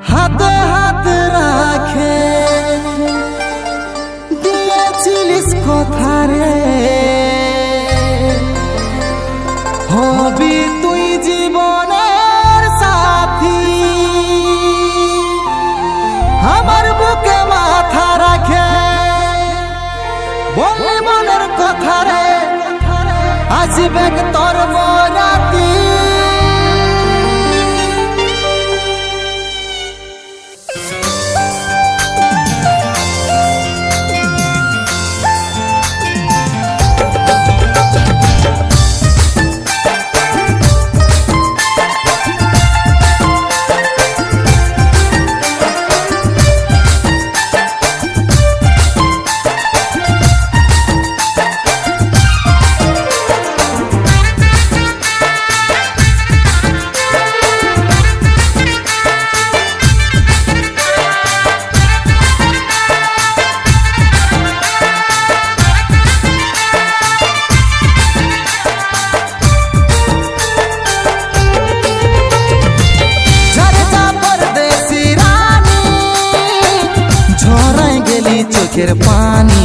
হাতে হাত রাখে দিয়েছিলিস কথা রে, হবি তুই জীবনের সাথী। আমার বুকে মাথা রাখে বললি মনের কথা রে, আসবে তোর বরাতি। চোখের পানি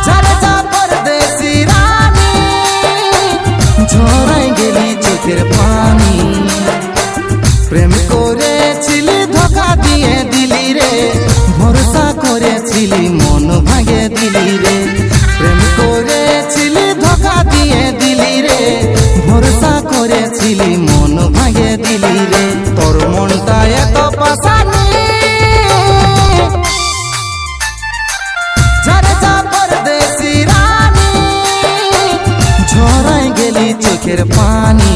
ঝরে যা পরদেশি রানী, ঝরাই গেলি চোখের পানি। প্রেম করেছিলি ধোঁকা দিয়ে দিলি রে, ভরসা করেছিলি মন ভাঙে দিলি রে। প্রেম করেছিলি ধোঁকা দিয়ে দিলি রে, ভরসা করেছিলি মন ভাঙে দিলি রে। তোর মনটা এত পাশানি, চোখের পানি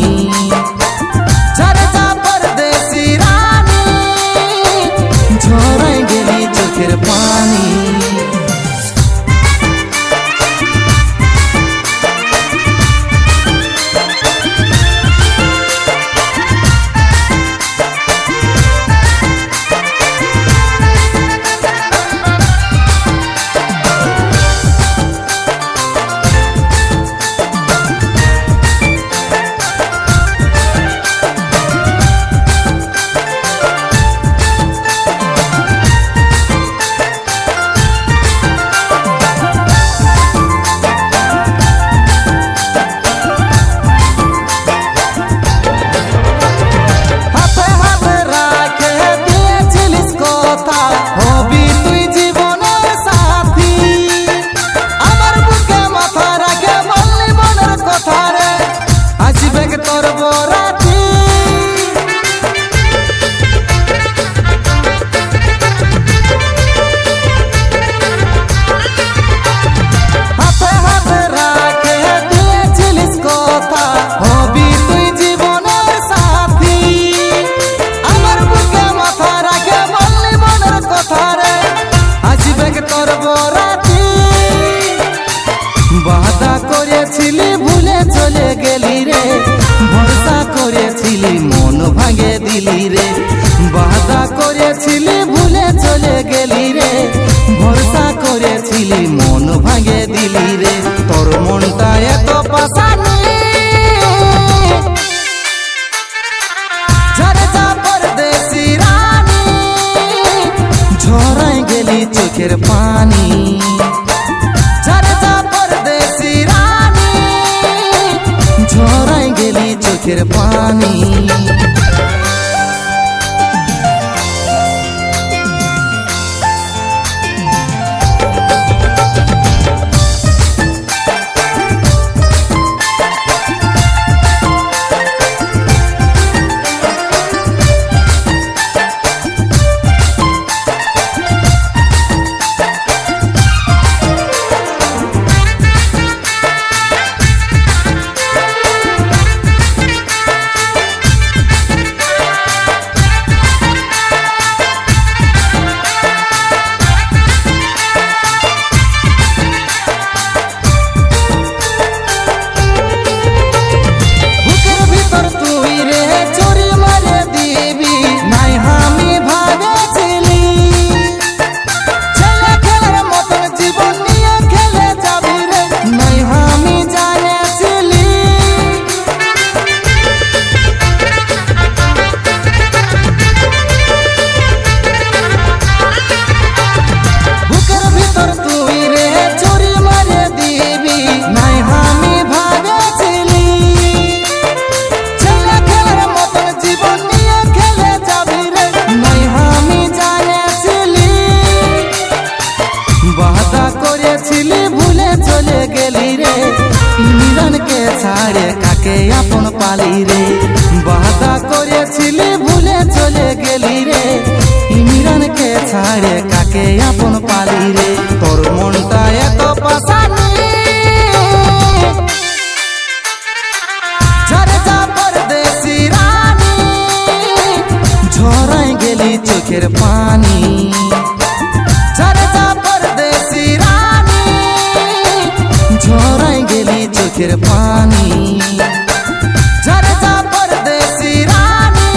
ঝরে যা পরদেশি রানী, ঝরাই গেলি চোখের পানি। বাদা করেছিলি ভুলে চলে গেলি রে, ভরসা করেছিলি মন ভাঙে দিলি রে। বাদা করেছিলি ভুলে চলে গেলি রে, ভরসা করেছিলি মন ভাঙে দিলি রে। তোর মনটা এত পাশানি, ঝরে যা পরদেশি রানী, ঝরাই গেলি চোখের পানি। ঝরাই গেলি চোখের পানি। ছাড়ে কাকে আপন পালি রে বাদা করেছিলি ভুলে চলে গেলি রে ইমরানকে ছাড়ে কাকে আপন পালি রে তোর মনটা এত পাশানি ঝরে যা পরদেশি রানী ঝরাই গেলি চোখের পানি ঝরে যা পরদেশি রানী ঝরাই গেলি চোখের পানি ঝরে যা পরদেশি রানী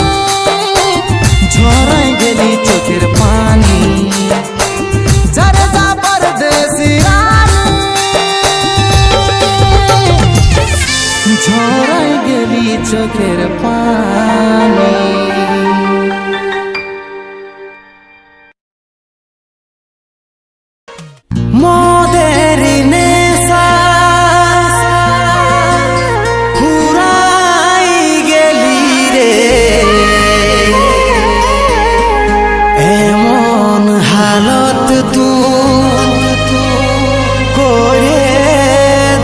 ঝরাই গেলি চোখের পানি ঝরে যা পরদেশি রানী ঝরাই গেলি চোখের পানি মদের নেশা ফুরাই গেলি রে এমন হালত তুই করে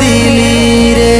দিলি রে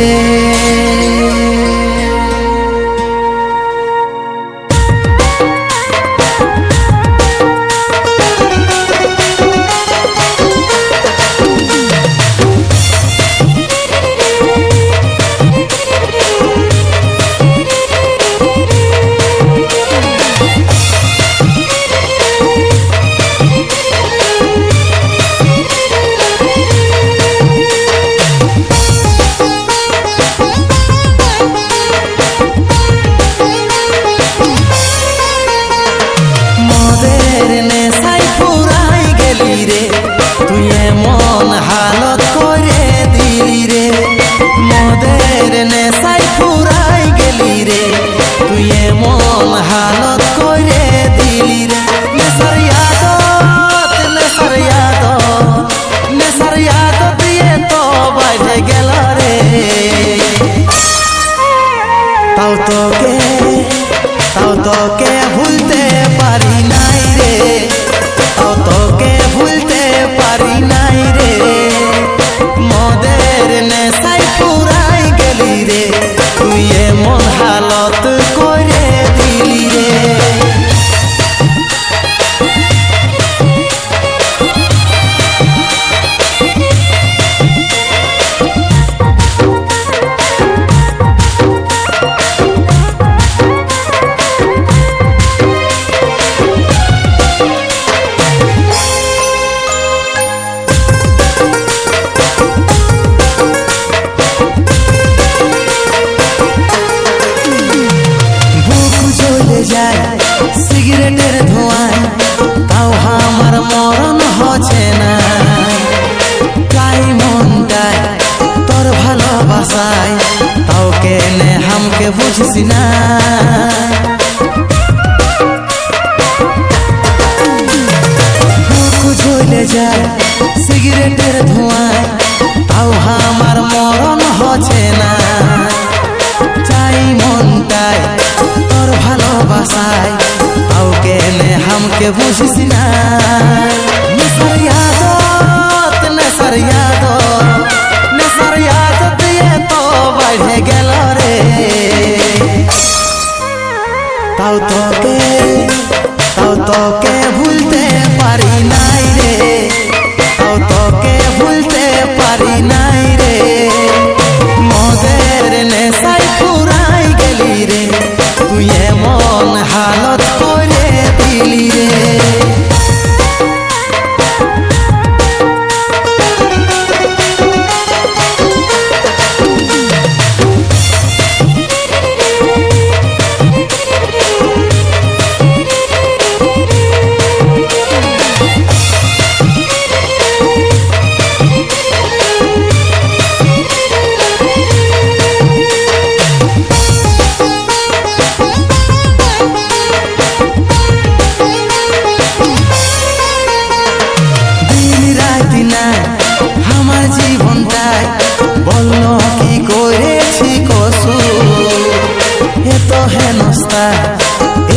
তোকে ভুলতে পারি নাই রে তোকে ভুলতে পারি নাই রে মদের নেশায় পুরাই গেলি রে তুই এমন হালত করে দিলি রে সিগারেটের ধোঁয়ায় তাও আমার মরণ হচ্ছে না তাই মনটায় তোর ভালোবাসায় তাও কেনে হামকে বুঝছি না বুক জ্বলে যায় সিগারেটের ধোঁয়ায় তাও আমার মরণ হচ্ছে না চাই মনটায় তোর ভালোবাসায় তাও কেনে হামকে বুঝিস না নেশার ইয়াদত নেশার ইয়াদত নেশার ইয়াদত দিয়ে তো বাইরে গেল রে তাও তোকে ভুলতে পারি নাই রে তাও তোকে ভুলতে পারি নাই রে মদের নেশায় পুরাই গেলি রে তুই এমন হালত করে দিলি রে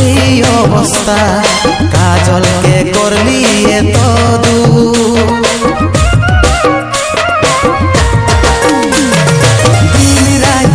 এই অবস্থা কাজলকে করলি এত দিন রাত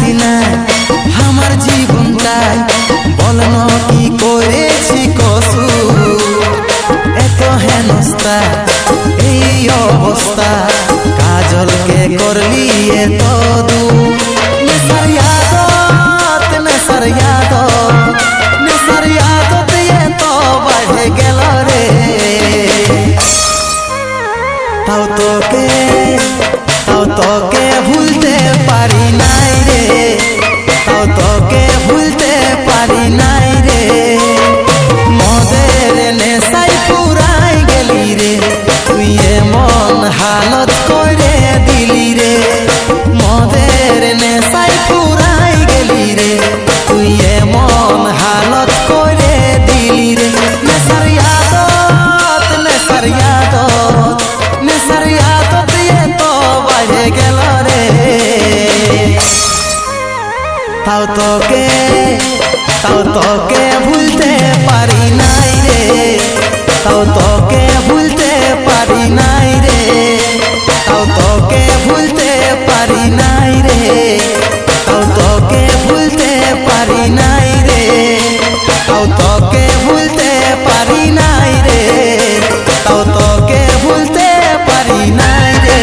তাও তোকে ভুলতে পারি নাই রে, তাও তোকে ভুলতে পারি নাই রে, তাও তোকে ভুলতে পারি নাই রে, তাও তোকে ভুলতে পারি নাই রে, তাও তোকে ভুলতে পারি নাই রে, তাও তোকে ভুলতে পারি নাই রে।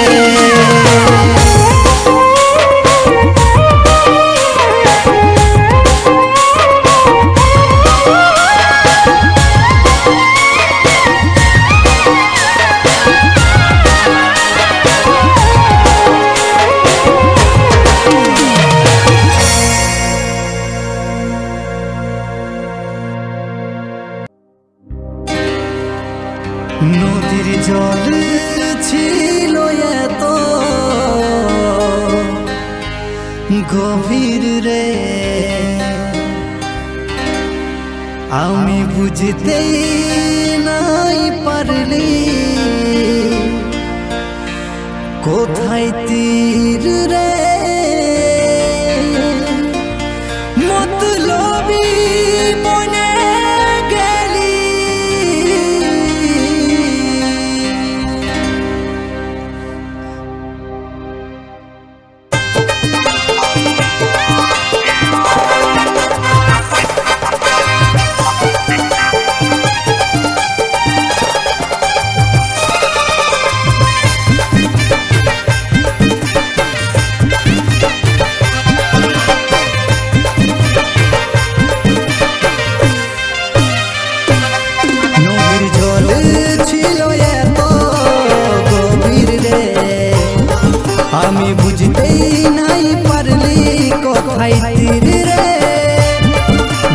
নদীর জল ছিল এত গভীর রে, আমি বুঝতেই নাই পারলি কোথায় তীর রে, মতলবী মনে আমি বুঝতেই নাই পারলি কোথায় তীর রে,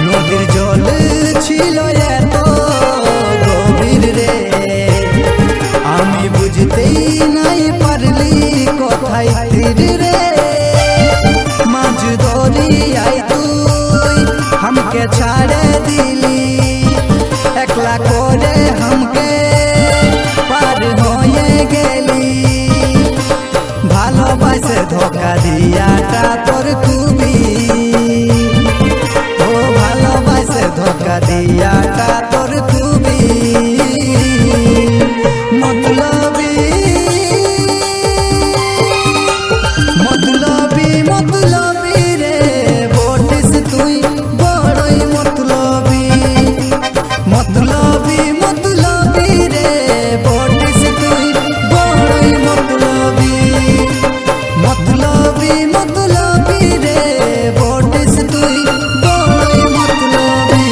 নদীর জল ছিল এত গভীর রে, আমি বুঝতেই নাই পারলি কোথায় তীর রে, মাঝ দরিয়ায় তুই हमके ছাড়ে দিলি, একলা করে हमके পার হয়ে গেলি, ভালোবাসে ধোকা দিয়াটা তোর খুবই, ও ভালোবাসে ধোকা দিয়াটা তোর খুবই মতলবী, মতলবী মতলবী রে বটিস তুই বড়ই মতলবী, মতলবী মতলবী রে বটিস তুই বড়ই মতলবী, মতলবী মতলবী রে বটিস তুই বড়ই মতলবী।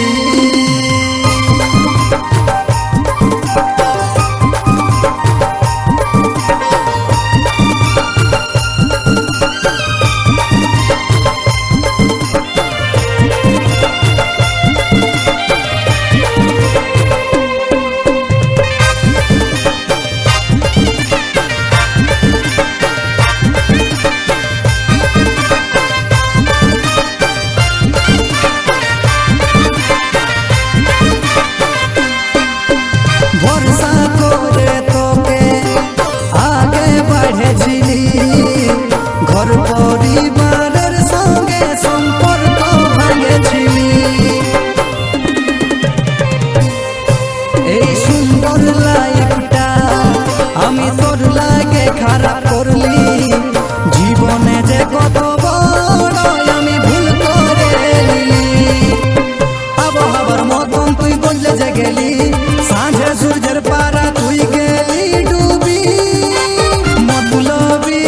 ভরসা করে তোকে আগে বাড়েছিলি, ঘর পরিবারের সঙ্গে সম্পর্ক ভাঙেছিলি, এই সুন্দর লাইফটা আমি তোর লাগে খারাপ করলি, জীবনে যে কত বড় আমি ভুল করে নিলি, আবহাওয়ার মতন তুই বদলে যে গেলি, সাঁঝে সূর্যের পারা তুই গেলি ডুবি, মতলবী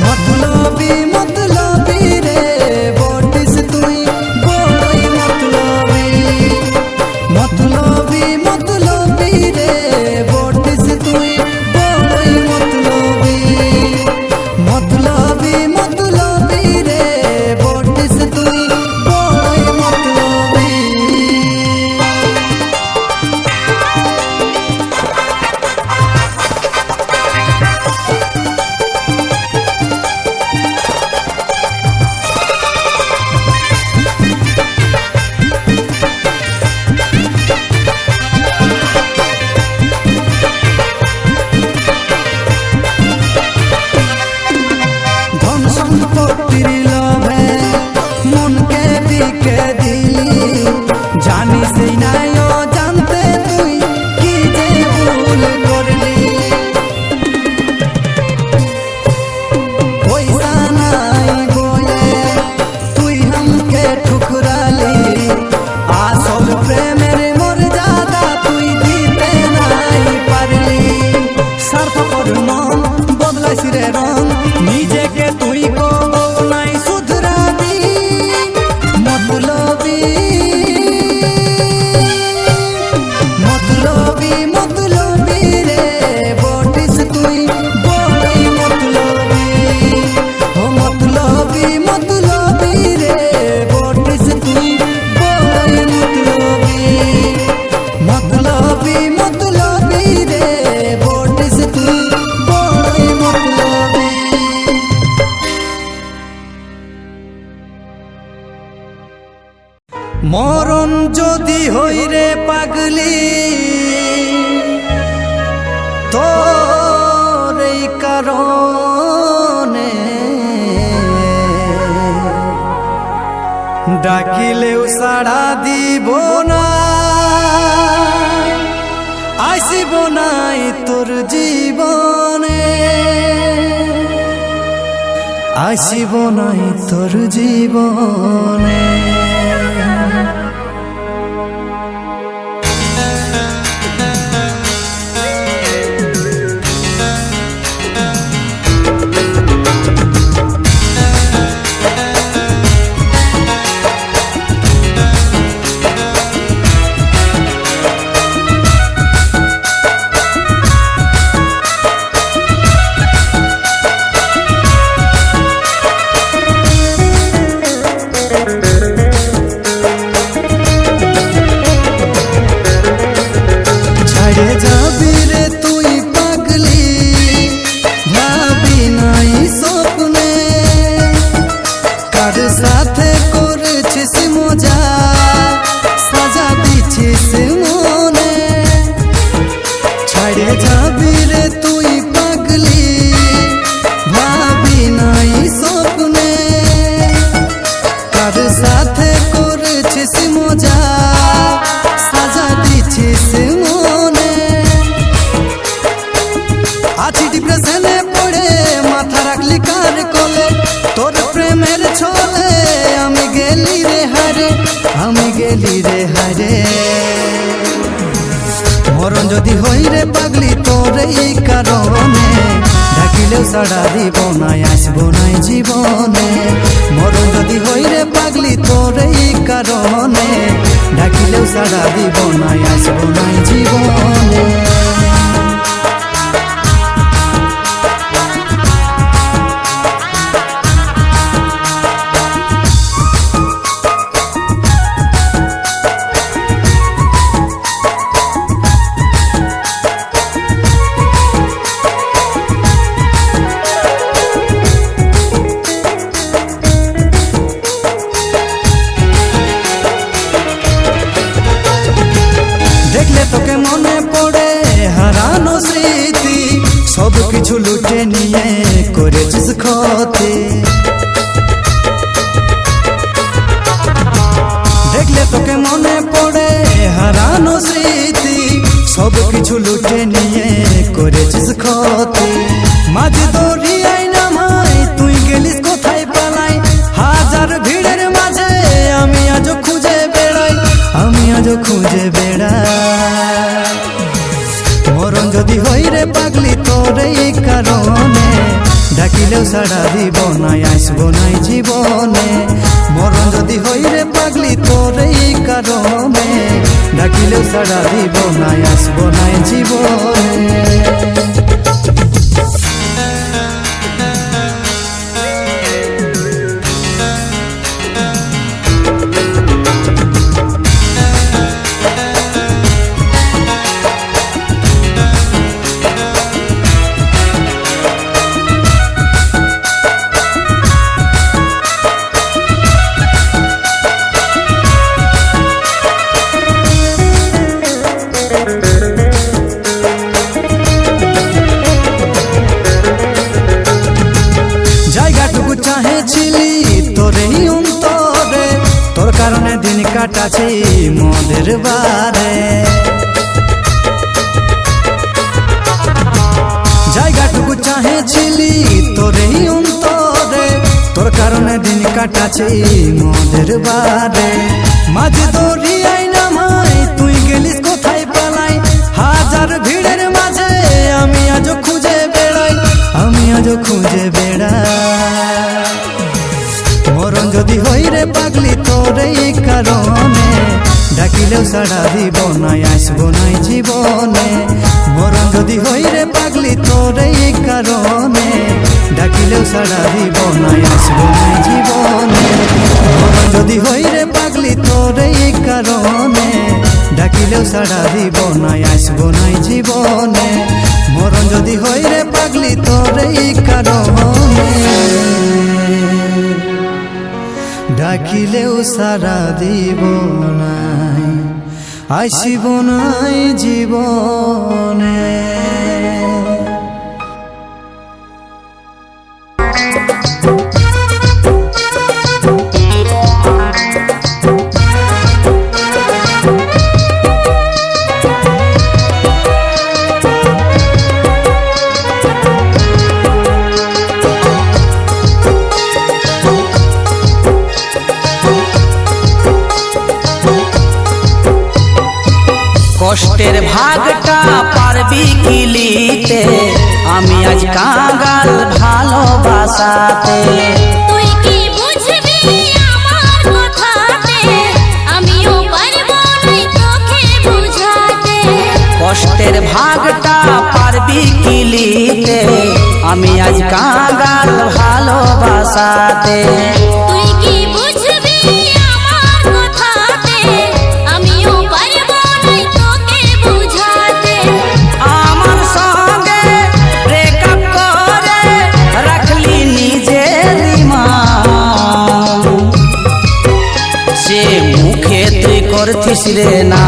মতলবী মতলবী রে বটিস তুই বড়ই মতলবী, মতলবী মরণ যদি হই রে পাগলি তোর এই কারণে, ডাকিলেও সাড়া দিব না, আসিব নাই তোর জীবনে, আসিব নাই তোর জীবনে। যাবি রে তুই পাগলি, ভাবি নাই স্বপ্নে, কার সাথে করেছিস মজা, সাজা দিছিস মনে। ছাড়ে যাবি রে তুই পাগলি, ভাবি নাই স্বপ্নে, কার সাথে করেছিস মজা, সাজা দিছিস মনে। আছি ডিপ্রেশনে পড়ে, মাথা রাখলি কার কোলে, তোর প্রেমের ছলে আমি গেলি রে হারে, আমি গেলি রে হারে। মরণ যদি হই রে পাগলি তোর এই কারণে, ডাকিলেও সাড়া দিব না, আসব নাই জীবনে। মরণ যদি হই রে পাগলি তোর এই কারণে, ডাকিলেও সাড়া দিব না, আসব নাই জীবনে। দেখলে তোকে মনে পড়ে হারানো স্মৃতি, সব কিছু লুটে নিয়ে করেছিস ক্ষতি। দেখলে তোকে মনে পড়ে হারানো স্মৃতি, সব কিছু লুটে নিয়ে করেছিস ক্ষতি। মাঝে দরিয়ায় নামাই তুই গেলিস কোথায় পালাই, হাজার ভিড়ের মাঝে আমি আজও খুঁজে বেড়াই, আমি আজও খুঁজে বেড়াই। মরণ যদি হই রে পাগলি তোর এই কারণে, ডাকিলেও সাড়া দিব না, আসব নাই জীবনে। মরণ যদি হই রে পাগলি তোর এই কারণে, ডাকিলেও সাড়া দিব না, আসব নাই জীবনে। জায়গাটুকু চাহেছিলি তোরে অন্তরে, তোর কারণে দিন কাটাছি মদের বারে। জায়গাটুকু চাহেছিলি তোরে অন্তরে, তোর কারণে দিন কাটাছি মদের বারে। মাঝে দরিয়ায় নামাই তুই গেলিস কোথায় পালাই, হাজার ভিড়ের মাঝে আমি আজও খুঁজে বেড়াই, আমি আজও খুঁজে বেড়াই। মরণ যদি হই রে পাগলি তোর এই কারণে, ডাকিলেও সাড়া দিব না, আসব নাই জীবনে। মরণ যদি হই রে পাগলি তোর এই কারণে, ডাকিলেও সাড়া দিব না, আসব নাই জীবনে। মরণ যদি হই রে পাগলি তোর এই কারণে, ডাকিলেও সাড়া দিব না, আসব নাই জীবনে। মরণ যদি হই রে পাগলি তোর এই কারণে, ডাকিলেও সারা দিব নাই, আসিব নাই জীবনে। কষ্টের ভাগটা পারবি কি লিতে, আমি আজ কাঙ্গাল ভালোবাসাতে। তুই কি বুঝবি আমার কথাতে, আমিও পারবো না তোকে বুঝাতে। কষ্টের ভাগটা পারবি কি লিতে, আমি আজ কাঙ্গাল ভালোবাসাতে। তুই কি বুঝবি আমার কথাতে, আমিও পারবো না তোকে বুঝাতে। আমার সঙ্গে ব্রেকআপ করে রাখলি নিজের মান, সে মুখে তুই করছিস রে না।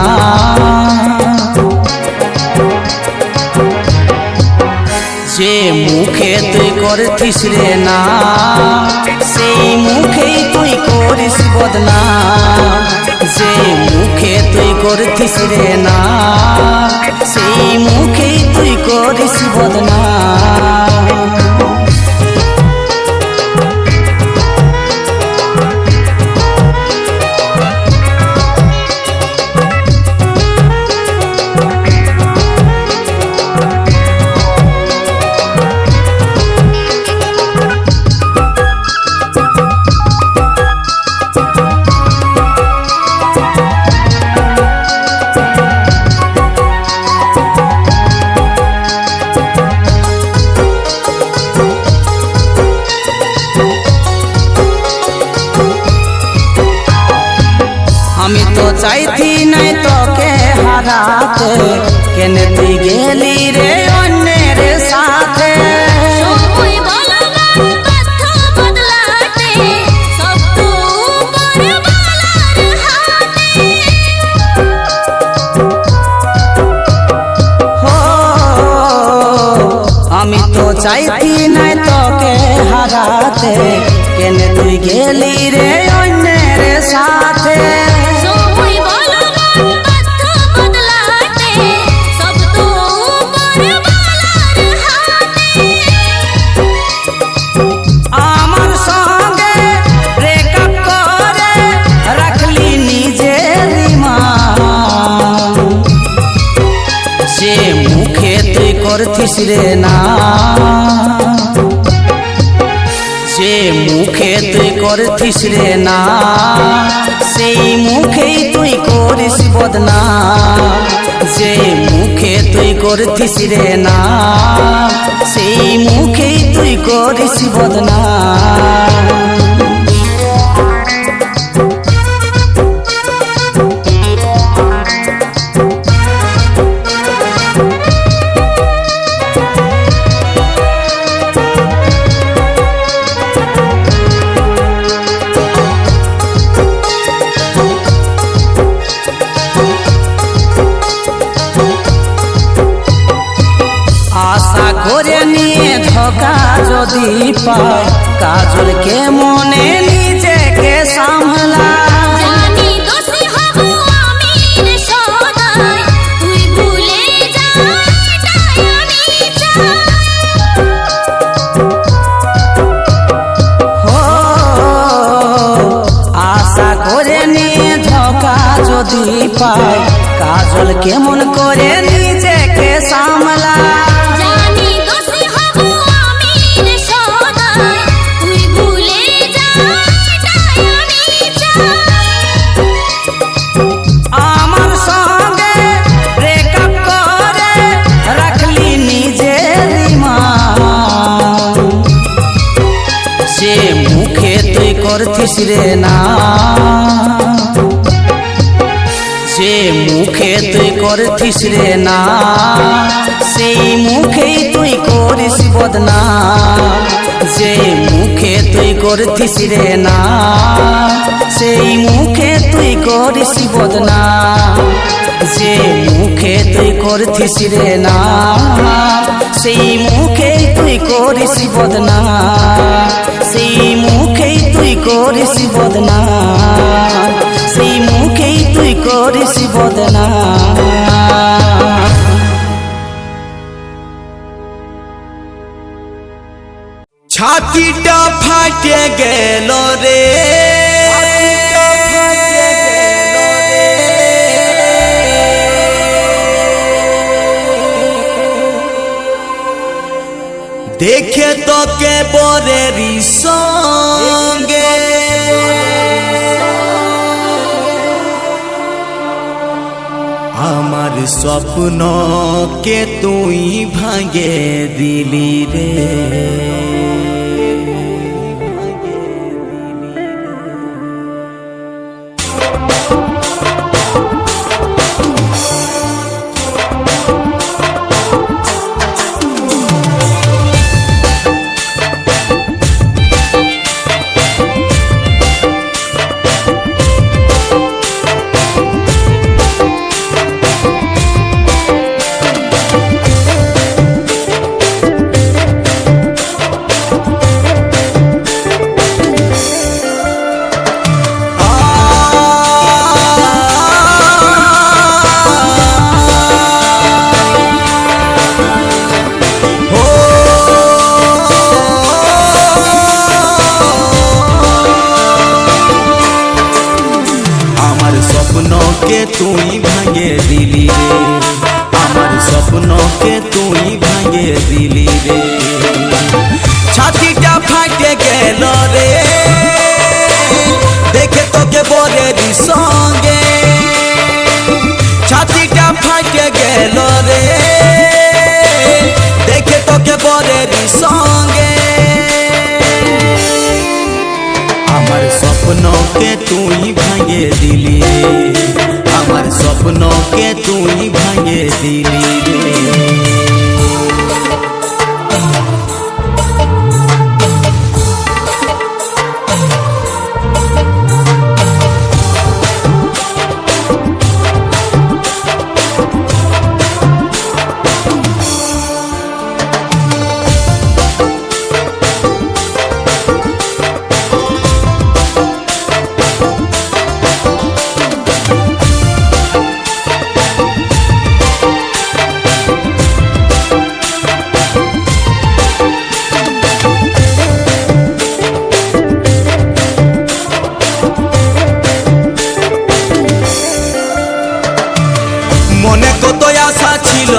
যে মুখে তুই করছিস রে না, সেই মুখেই তুই করিস বদনাম। যে মুখে তুই করছিস রে না, সেই মুখেই তুই করিস বদনাম। আমি তো চাইছি নাই তোকে হারাতে, কেনে তুই গেলি রে অন্যের সাথে। সময় বলবান বাধ্য বদলাতে, সব তো উপর বালার হাতে। হো আমি তো চাইছি নাই তোকে হারাতে, কেনে তুই গেলি রে অন্যের সাথে। সময় বলবান বাধ্য বদলাতে, সব তো উপর বালার হাতে। আমার সঙ্গে ব্রেকআপ করে রাখলি নিজের মান, সে মুখে তুই করছিস রে না। যে মুখে তুই করছিস রে না, সেই মুখেই তুই করিস বদনাম। যে মুখে তুই করছিস রে না, সেই মুখেই তুই করিস বদনাম। আশা করে নিয়ে ধোকা যদি পাই, কাজলকে মনে নিজেকে সামলা। জানি দোষী হব আমি রে সদাই, তুই ভুলে যা এটাই আমি চাই। হো আশা করে নিয়ে ধোকা যদি পাই, কাজল কেমন করে নিজেকে সামলা। জানি দোষী হব আমি রে সদাই, তুই ভুলে যা এটাই আমি চাই। আমার সঙ্গে ব্রেকআপ করে রাখলি নিজের মান, সে মুখে তুই করছিস রে না। যে মুখে তুই করছিস রে না সেই মুখেই তুই করিস বদনাম যে মুখে তুই করছিস রে না সেই মুখে তুই করিস বদনাম যে মুখে তুই করছিস রে না সেই মুখেই তুই করিস বদনাম সেই মুখেই তুই করিস বদনাম সেই মুখেই তুই করিস বদনাম ছাতিটা ফাটে গেল রে দেখে তোকে বরেরই সঙ্গে আমার স্বপ্নকে তুই ভাঙে দিলি রে তুই ভাঙে দিলি রে আমার স্বপ্নকে তুই ভাঙে দিলি রে ছাতিটা ফাটে গেল রে দেখে তোকে বরেরই সঙ্গে ছাতিটা ফাটে গেল রে দেখে তোকে বরেরই সঙ্গে আমার স্বপ্নকে তুই ভাঙে দিলি রে আমার স্বপ্নকে তুই ভাঙে দিলি রে মনে কত আশা ছিল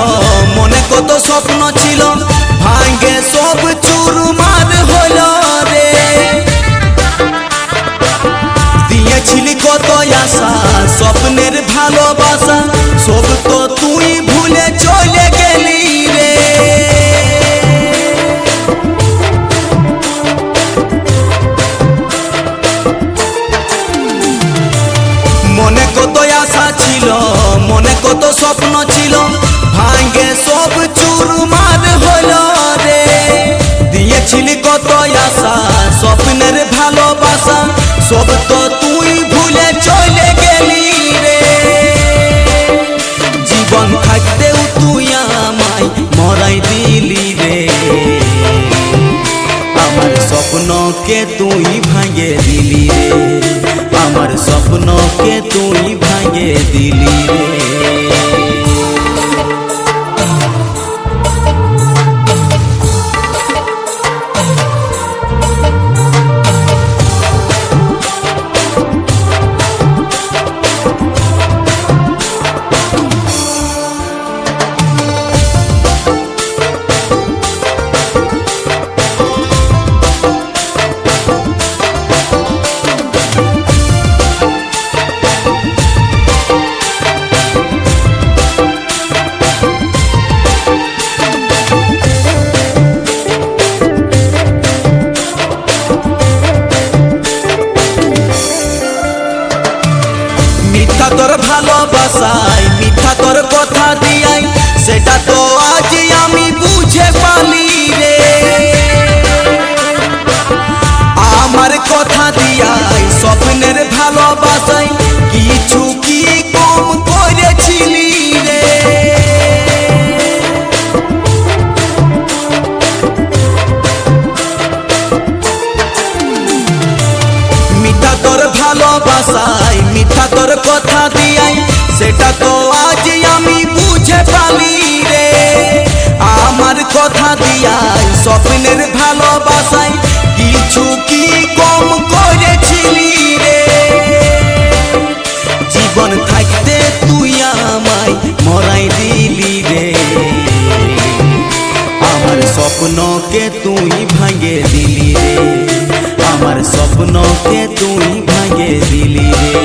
মনে কত স্বপ্ন ছিল ভাঙ্গে সব চুরমার হল রে দিয়েছিলি কত আশা স্বপ্নের ভালোবাসা সব তো তুই ভুলে চলে গেলি রে মনে কত আশা ছিল মনে কত স্বপ্ন ছিল ভাঙ্গে সব চুরমার হল রে দিয়েছিলি কত আশা স্বপ্নের ভালোবাসা সব তো তুই ভুলে চলে গেলি রে জীবন থাকতেও তুই আমায় মরাই দিলি রে আমার স্বপ্নকে তুই ভাঙে দিলি রে আমার স্বপ্নকে তুই ভাঙে দিলি রে মিথ্যা তোর ভালোবাসায় মিথ্যা তোর কথা দিয়াই সেটা তো আজ আমি বুঝে পালি রে আমার কথা দিয়াই স্বপ্নের ভালোবাসায় কিছু কি কম করেছিলি রে মিথ্যা তোর ভালোবাসায় মিথ্যা তোর কথা দিয়াই সেটা তো আজ আমি বুঝে পালি রে আমার কথা দিয়াই স্বপ্নের ভালোবাসায় কিছু কি কম করেছিলি রে জীবন থাকতে তুই আমায় মরাই দিলি রে আমার স্বপ্নকে তুই ভাঙে দিলি রে আমার স্বপ্নকে তুই ভাঙে দিলি রে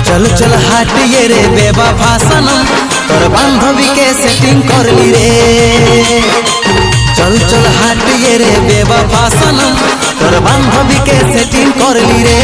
चल चल हाटिए रे बेवफा सनम तोर बांधवी के सेटिंग करली रे चल चल हाटिए रे बेवफा सनम तोर बांधवी के सेटिंग करली रे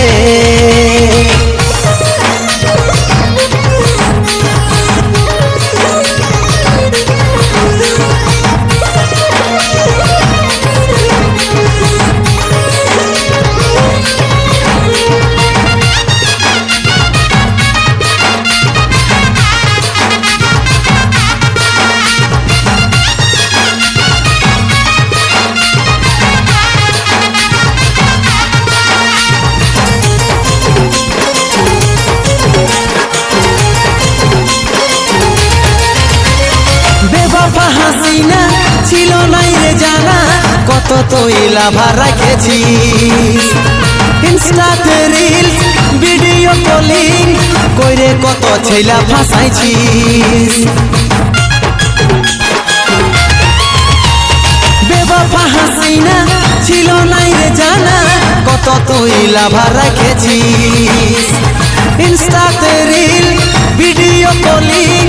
হাসিনা ছিল নাই রে জানা কত তুই লাভা রাখেছি ইনস্টাতে রিলস ভিডিও কলিং কইরে কত ছেলা ফাসাইছি বেবফা হাসিনা ছিল নাই রে জানা কত তুই লাভা রাখেছি ইনস্টাতে রিল ভিডিও কলিং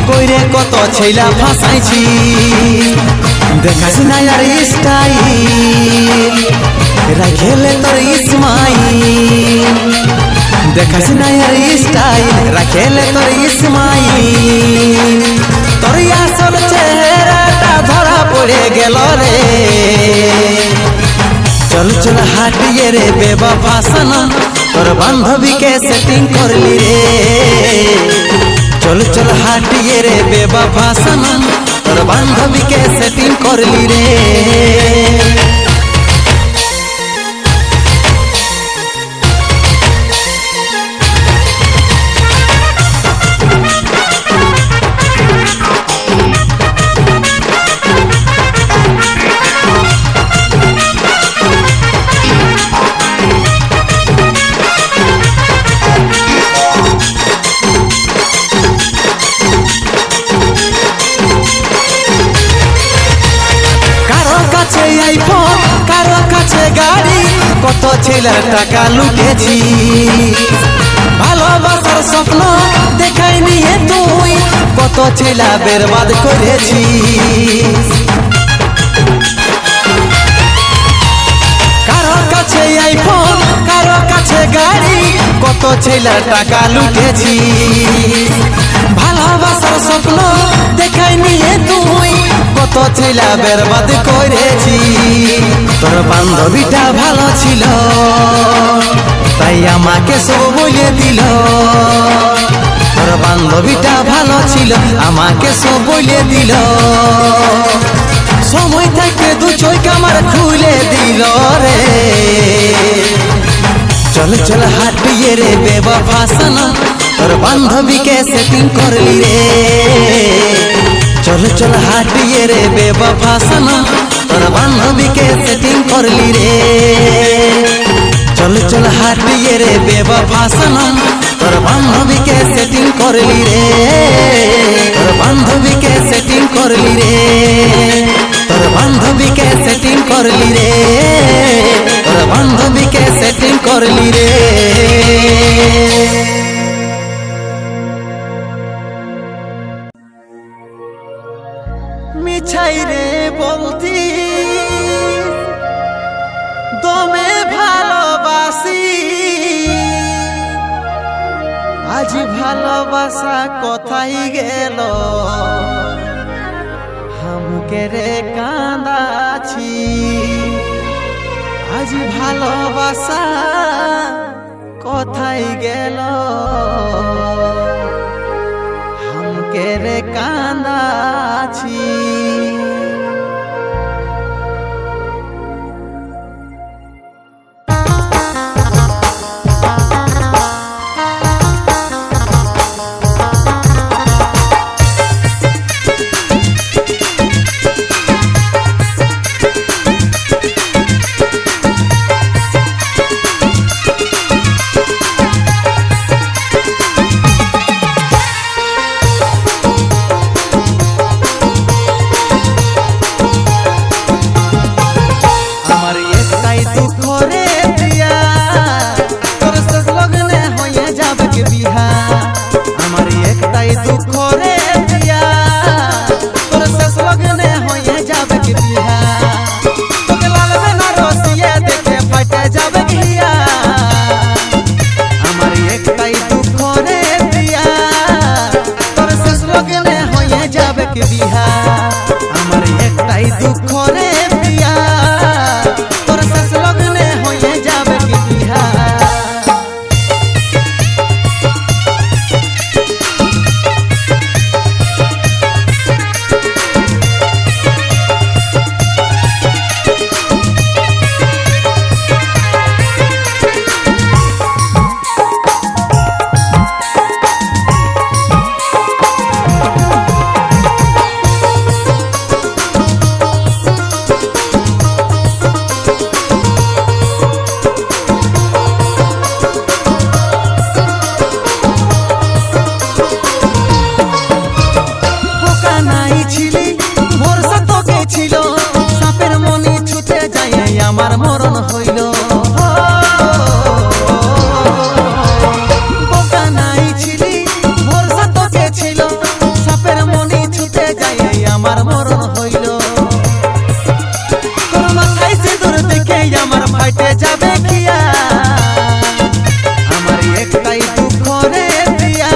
কইরে কত ছেলা ফাসাইছি দেখাস না আর স্টাইল রাখেলে তোর ইসমাইল দেখাস না আর স্টাইল রাখেলে তোর ইসমাইল তোর আসল চেহারাটা ধরা পড়ে গেল রে चल चल हाटिए रे बेवफा सनम तोर बांधवी के सेटिंग करली रे चल चल हाटिए रे बेवफा सनम तोर बांधवी के सेटिंग करली रे কত ছেলের টাকা লুটেছি ভালোবাসার স্বপ্ন দেখাই নিয়ে তুই কত ছেলা বরবাদ করেছি কারো কাছে আইফোন কারো কাছে গাড়ি কত ছেলের টাকা লুটেছি ভালোবাসার স্বপ্ন ছেলা বেরবাদ করেছি তোর বান্ধবীটা ভালো ছিল তাই আমাকে সব বলে দিল তোর বান্ধবীটা ভালো ছিল আমাকে সব বলে দিল সময় থাকতে দু চোখ আমার খুলে দিল রে চল চল হাটিয়ে রে বেবফা সনম তোর বান্ধবীকে সেটিং করলি রে চল চল হাটিয়ে রে বেবফা সনম তোর বান্ধবীকে সেটিং করলি রে চল চল হাটিয়ে রে বেবফা সনম তোর বান্ধবীকে সেটিং করলি রে তোর বান্ধবীকে সেটিং করলি রে তোর বান্ধবীকে সেটিং করলি রে তোর বান্ধবীকে সেটিং করলি রে মিছাই রে বলতি দমে ভালোবাসি আজ ভালোবাসা কোথায় গেল হামকে রে কাঁদাছি আজ ভালোবাসা কোথায় গেল হামকে রে কাঁদাছি আমার মরণ হইল বোকা নাই ছিলি ভরসা তোকে ছিল সাপের মনি ছুটে যাই আমার মরণ হইল তোর মাথায় সিঁদুর দেখে আমার ফাইটে যাবে খিয়া আমার একটাই দুঃখ রে দিয়া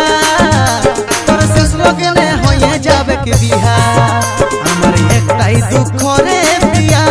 তোর শেষ লগনে হয়ে যাবে কি বিহা আমার একটাই দুঃখ রে দিয়া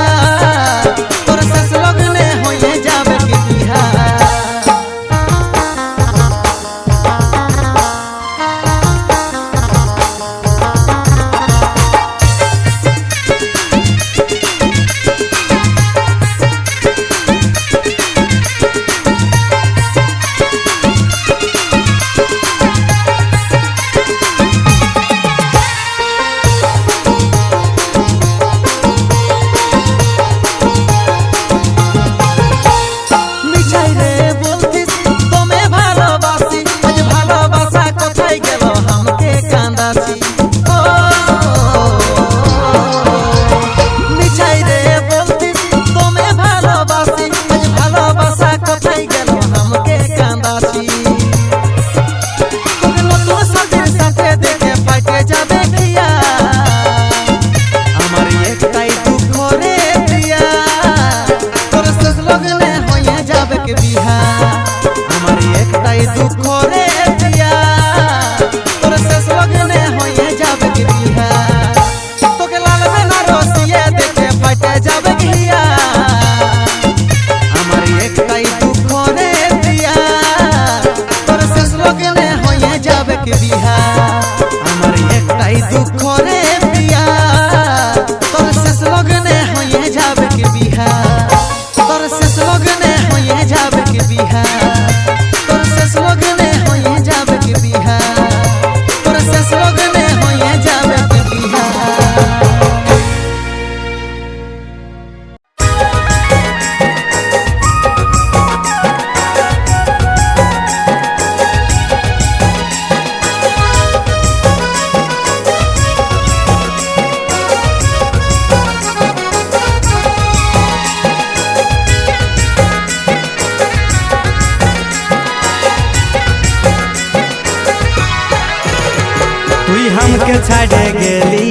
ছাড়ে গেলি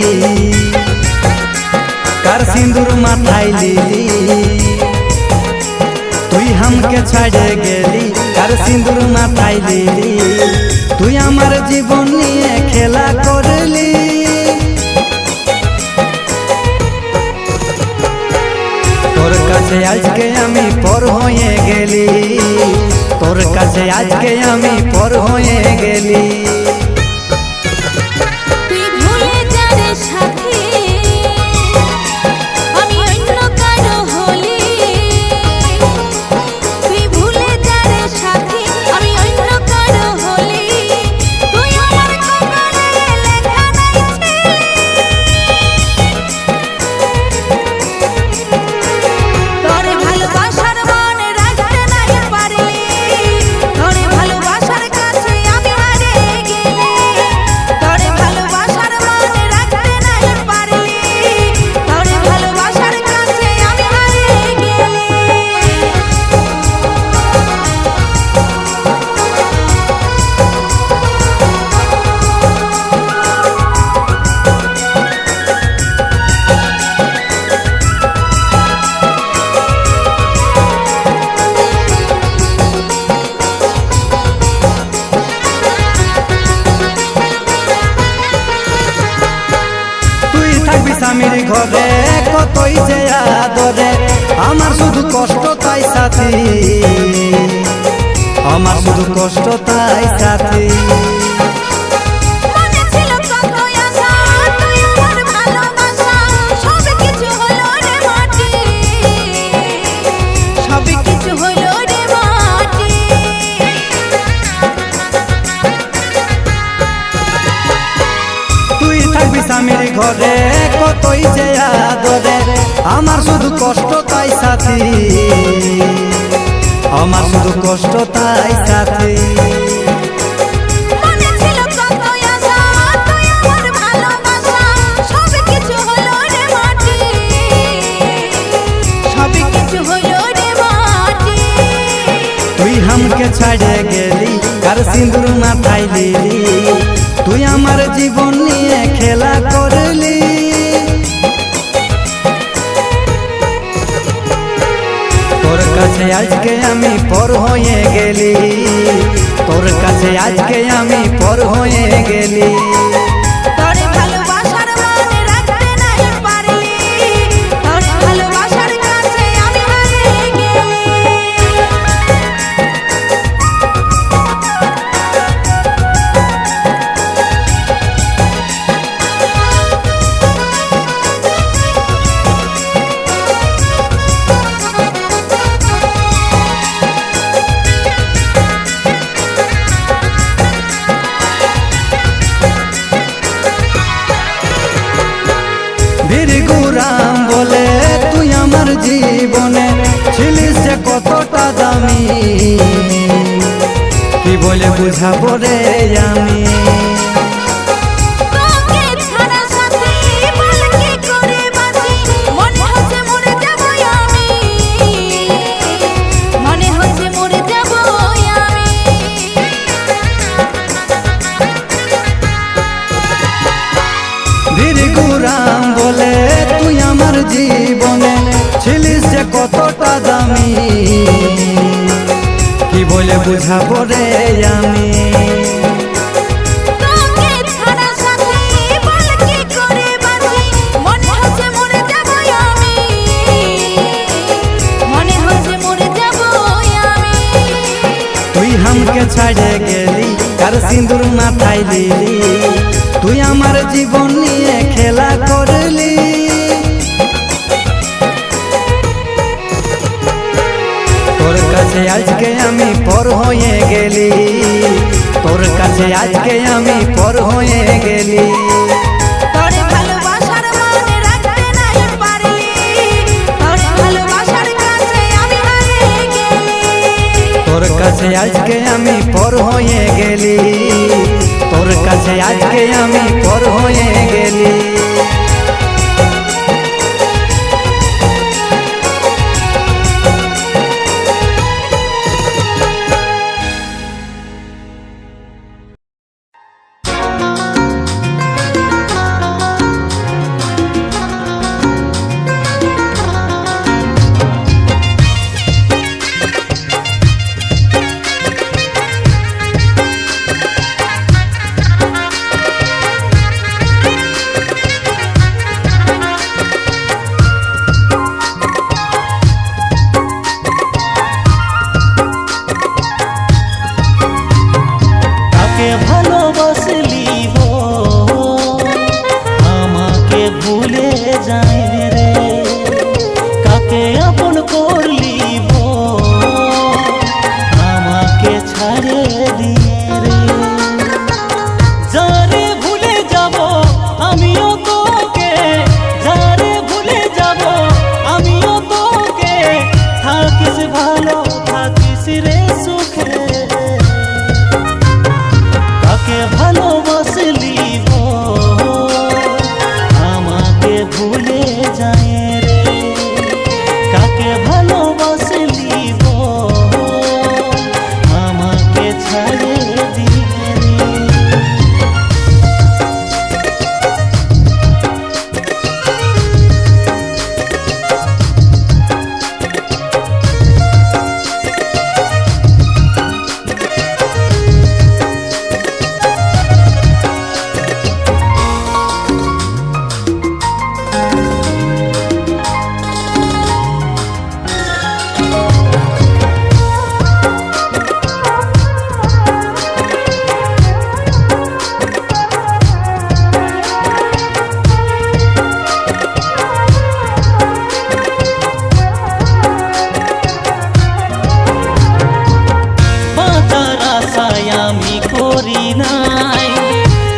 কার সিঁদুর মাথায় লিলি তুই हमके ছাড়ে গেলি কার সিঁদুর মাথায় লিলি তুই আমার জীবন নিয়ে খেলা করলি তোর কাছে আজকে আমি পর হয়ে গেলি তোর কাছে আজকে আমি পর হয়ে গেলি তুই ভুলে যা রে সাথী আমি অন্য কারো হলি তুই ভুলে যা রে সাথী আমি অন্য কারো হলি তুই আমার কপালে লেখা নাই ছিলি তোরে ভালোবাসার মনে রাখতে নাই পারলি তোরে ভালোবাসার কাছে আমি হারিয়ে গেলি তোরে ভালোবাসার মনে রাখতে নাই পারলি তোরে ভালোবাসার কাছে আমি হারিয়ে গেলি তুই থাকবি স্বামীর ঘরে কতই যে আদরে আমার শুধু কষ্ট তাই সাথী আমার শুধু কষ্ট তাই সাথী মনে ছিল কত আশা তুই আমার ভালোবাসা সব কিছু হলো রে মাটি সব কিছু হলো রে মাটি তুই থাকবি স্বামীর ঘরে কতই যে আদরে আমার শুধু কষ্ট তাই সাথী আমার শুধু কষ্ট তাই সাথী মনে ছিল কত আশা তুই আমার ভালোবাসা সব কিছু হলো রে মাটি সব কিছু হলো রে মাটি তুই हमके ছাড়ে গেলি কার সিঁদুর মাথায় লিলি তুই আমার জীবন নিয়ে খেলা করলি তোর কাছে আজকে আমি পর হয়ে গেলি তোর কাছে আজকে আমি পর হয়ে গেলি তোরে ভালোবাসার মনে রাখতে নাই পারলি তোরে ভালোবাসার কাছে আমি হারিয়ে গেলি বীরগুরাম বলে তুই আমার জীবনে ছিলিস যে কতটা দামি কি বলে বুঝাবো রে আমি তোকে ছাড়া সাথী বল কি করে বাঁচি মনে হচ্ছে মরে যাব আমি মনে হচ্ছে মরে যাব আমি বীরগুরাম বলে তুই আমার জীবনে ছিলিস যে কতটা দামি কি বলে বুঝাবো রে আমি তোকে ছাড়া সাথী বল কি করে বাঁচি মনে হচ্ছে মরে যাব আমি মনে হচ্ছে মরে যাব আমি তুই हमके ছাড়ে গেলি কার সিঁদুর মাথায় লিলি তুই আমার জীবন নিয়ে খেলা করলি তোর কাছে আজকে আমি পর হয়ে গেলি তোর কাছে আজকে আমি পর হয়ে গেলি তোরে ভালোবাসার মনে রাখতে নাই পারলি তোরে ভালোবাসার কাছে আমি হারিয়ে গেলি তোর কাছে আজকে আমি পর হয়ে গেলি তোর কাছে আজকে আমি পর হয়ে গেলি যায় রে, কাকে আপন করলি আমাকে ছাড়ে দিয়ে রে। যারে ভুলে যাব আমিও তোকে, যারে ভুলে যাব আমিও তোকে, থাকিস ভালো থাকিস রে সুখে। কাকে ভালোবাসলি আমাকে ভুলে যায় রে, কাকে ভালোবাসলি আমাকে ছাড়ে দিয়ে রে। আমি করি নাই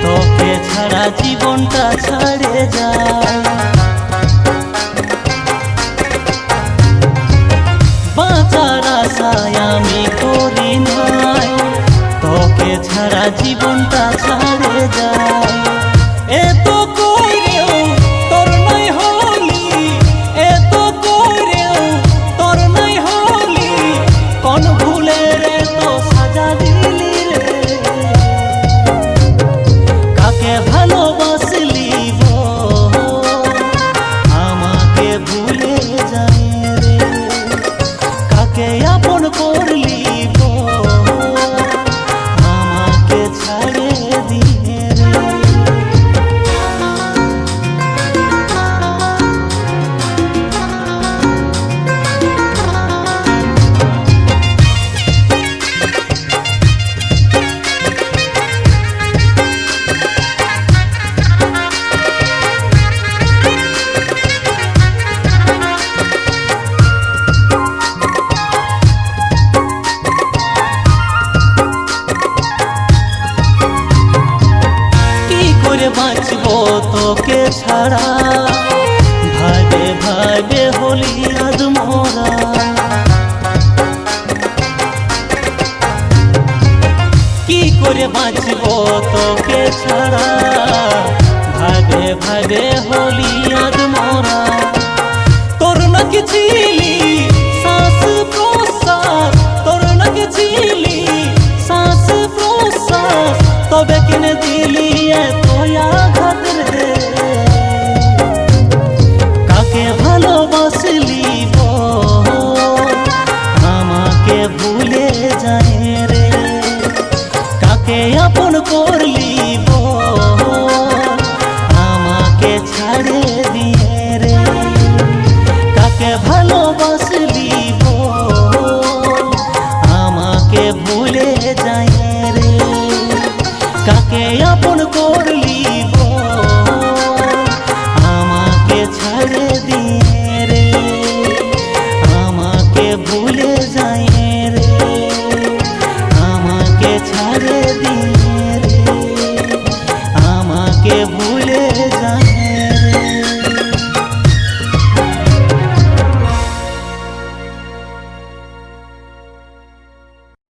তোকে ছাড়া জীবনটা ছাড়ে যায়, বাঁচার আশায় আমি করি নাই তোকে ছাড়া জীবনটা ছাড়ে যায়। এত কইরেও তোর নাই হলি, এত কইরেও তোর নাই হলি, কোন ভুলের তো সাজা দিলি রে। কাকে ভালোবাসলি আমাকে ভুলে যায় রে, কাকে আপন করলি আমাকে ছাড়ে দিয়ে রে। বাঁচবো তোকে ছাড়া, ভাবে ভাবে হলি আজ মোরা। কি করে বাঁচবো তোকে ছাড়া, ভাবে ভাবে হলি আজ মোরা। তোর নাকি ছিলি শ্বাস প্রশ্বাস, তোর নাকি ছিলি শ্বাস প্রশ্বাস, তবে কিনে দিলি এত আঘাত রে। কাকে ভালোবাসলি আমাকে ভুলে যায় রে, কাকে আপন করলি আমাকে ছাড়ে দিয়ে রে। কাকে ভালোবাসলি আমাকে ভুলে যায় রে, কাকে আপন করলি আমাকে ছাড়ে দিয়ে রে, আমাকে ভুলে যায় রে, আমাকে ছাড়ে দিয়ে।